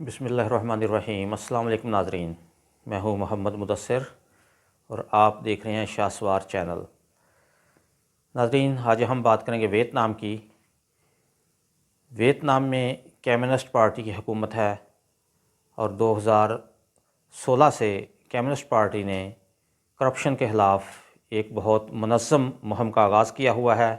بسم اللہ الرحمن الرحیم۔ السلام علیکم ناظرین، میں ہوں محمد مدثر اور آپ دیکھ رہے ہیں شاہسوار چینل۔ ناظرین، آج ہم بات کریں گے ویتنام کی۔ ویتنام میں کمیونسٹ پارٹی کی حکومت ہے اور 2016 سے کمیونسٹ پارٹی نے کرپشن کے خلاف ایک بہت منظم مہم کا آغاز کیا ہوا ہے،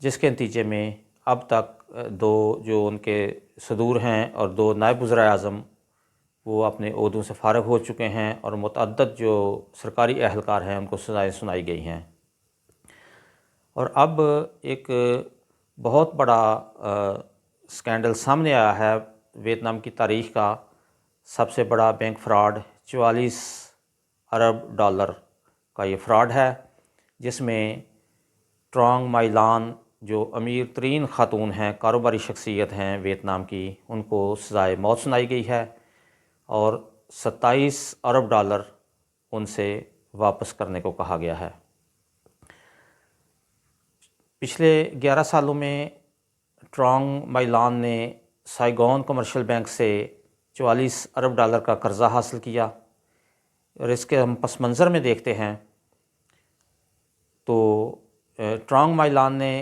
جس کے نتیجے میں اب تک دو جو ان کے صدور ہیں اور 2 نائب وزراء اعظم وہ اپنے عہدوں سے فارغ ہو چکے ہیں اور متعدد جو سرکاری اہلکار ہیں ان کو سزائیں سنائی گئی ہیں۔ اور اب ایک بہت بڑا سکینڈل سامنے آیا ہے ویتنام کی تاریخ کا۔ سب سے بڑا بینک فراڈ 44 ارب ڈالر کا یہ فراڈ ہے، جس میں ٹرانگ مائی لان جو امیر ترین خاتون ہیں، کاروباری شخصیت ہیں ویتنام کی، ان کو سزائے موت سنائی گئی ہے اور 27 ارب ڈالر ان سے واپس کرنے کو کہا گیا ہے۔ پچھلے 11 سالوں میں ٹرانگ مائی لان نے سائیگون کمرشل بینک سے 44 ارب ڈالر کا قرضہ حاصل کیا، اور اس کے ہم پس منظر میں دیکھتے ہیں تو ٹرانگ مائی لان نے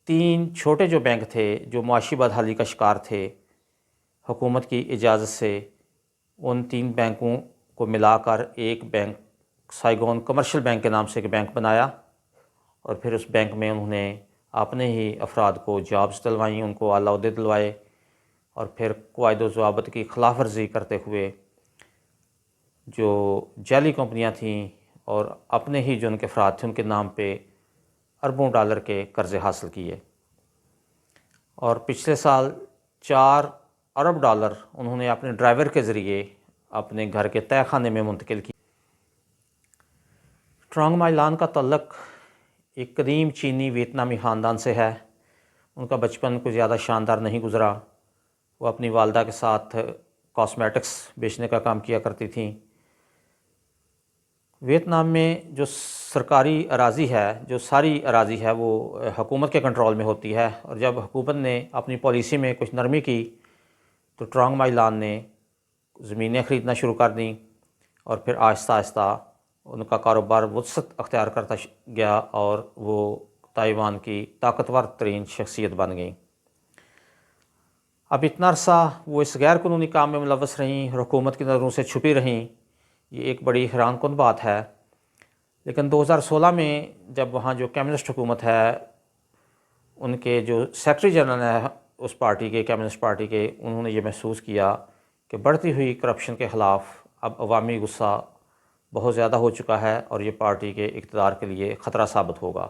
3 چھوٹے جو بینک تھے جو معاشی بدحالی کا شکار تھے، حکومت کی اجازت سے ان 3 بینکوں کو ملا کر ایک بینک سائیگون کمرشل بینک کے نام سے ایک بینک بنایا، اور پھر اس بینک میں انہوں نے اپنے ہی افراد کو جابز دلوائیں، ان کو اعلیٰ عہدے دلوائے، اور پھر قواعد و ضوابط کی خلاف ورزی کرتے ہوئے جو جعلی کمپنیاں تھیں اور اپنے ہی جو ان کے افراد تھے ان کے نام پہ اربوں ڈالر کے قرضے حاصل کیے، اور پچھلے سال 4 ارب ڈالر انہوں نے اپنے ڈرائیور کے ذریعے اپنے گھر کے تہہ خانے میں منتقل کی۔ ٹرانگ مائی لان کا تعلق ایک قدیم چینی ویتنامی خاندان سے ہے۔ ان کا بچپن کوئی زیادہ شاندار نہیں گزرا۔ وہ اپنی والدہ کے ساتھ کاسمیٹکس بیچنے کا کام کیا کرتی تھیں۔ ویتنام میں جو سرکاری اراضی ہے، جو ساری اراضی ہے، وہ حکومت کے کنٹرول میں ہوتی ہے، اور جب حکومت نے اپنی پالیسی میں کچھ نرمی کی تو ٹرانگ مائی لان نے زمینیں خریدنا شروع کر دیں، اور پھر آہستہ آہستہ ان کا کاروبار وسعت اختیار کرتا گیا اور وہ تائیوان کی طاقتور ترین شخصیت بن گئیں۔ اب اتنا عرصہ وہ اس غیر قانونی کام میں ملوث رہیں اور حکومت کی نظروں سے چھپی رہیں، یہ ایک بڑی حیران کن بات ہے۔ لیکن 2016 میں جب وہاں جو کمیونسٹ حکومت ہے، ان کے جو سیکرٹری جنرل ہیں اس پارٹی کے، کمیونسٹ پارٹی کے، انہوں نے یہ محسوس کیا کہ بڑھتی ہوئی کرپشن کے خلاف اب عوامی غصہ بہت زیادہ ہو چکا ہے اور یہ پارٹی کے اقتدار کے لیے خطرہ ثابت ہوگا۔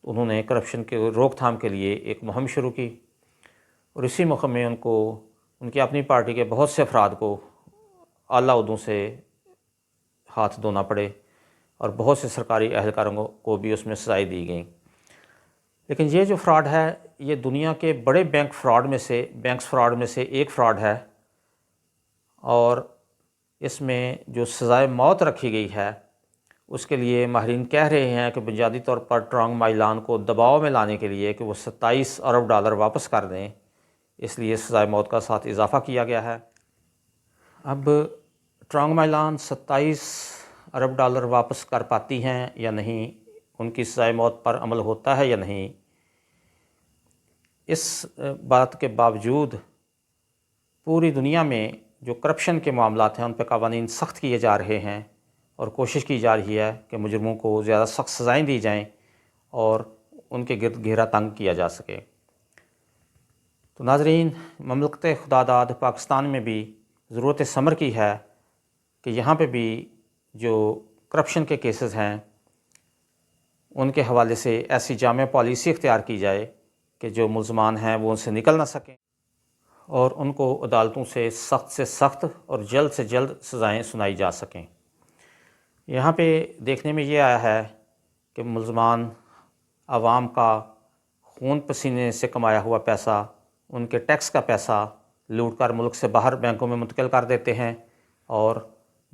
انہوں نے کرپشن کے روک تھام کے لیے ایک مہم شروع کی، اور اسی مہم میں ان کی اپنی پارٹی کے بہت سے افراد کو اعلیٰ عہدوں سے ہاتھ دھونا پڑے، اور بہت سے سرکاری اہلکاروں کو بھی اس میں سزائیں دی گئیں۔ لیکن یہ جو فراڈ ہے، یہ دنیا کے بڑے بینکس فراڈ میں سے ایک فراڈ ہے، اور اس میں جو سزائے موت رکھی گئی ہے اس کے لیے ماہرین کہہ رہے ہیں کہ بنیادی طور پر ٹرانگ مائی لان کو دباؤ میں لانے کے لیے کہ وہ 27 ارب ڈالر واپس کر دیں، اس لیے سزائے موت کا ساتھ اضافہ کیا گیا ہے۔ اب ٹرانگ مائی لان 27 ارب ڈالر واپس کر پاتی ہیں یا نہیں، ان کی سزائے موت پر عمل ہوتا ہے یا نہیں، اس بات کے باوجود پوری دنیا میں جو کرپشن کے معاملات ہیں ان پہ قوانین سخت کیے جا رہے ہیں، اور کوشش کی جا رہی ہے کہ مجرموں کو زیادہ سخت سزائیں دی جائیں اور ان کے گرد گھیرا تنگ کیا جا سکے۔ تو ناظرین، مملکت خدا داد پاکستان میں بھی ضرورت ثمر کی ہے کہ یہاں پہ بھی جو کرپشن کے کیسز ہیں ان کے حوالے سے ایسی جامع پالیسی اختیار کی جائے کہ جو ملزمان ہیں وہ ان سے نکل نہ سکیں، اور ان کو عدالتوں سے سخت اور جلد سے جلد سزائیں سنائی جا سکیں۔ یہاں پہ دیکھنے میں یہ آیا ہے کہ ملزمان عوام کا خون پسینے سے کمایا ہوا پیسہ، ان کے ٹیکس کا پیسہ لوٹ کر ملک سے باہر بینکوں میں منتقل کر دیتے ہیں، اور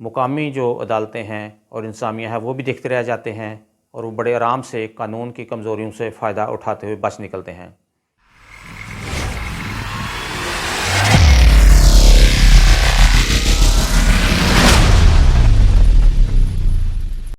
مقامی جو عدالتیں ہیں اور انتظامیہ ہے وہ بھی دیکھتے رہ جاتے ہیں، اور وہ بڑے آرام سے قانون کی کمزوریوں سے فائدہ اٹھاتے ہوئے بچ نکلتے ہیں۔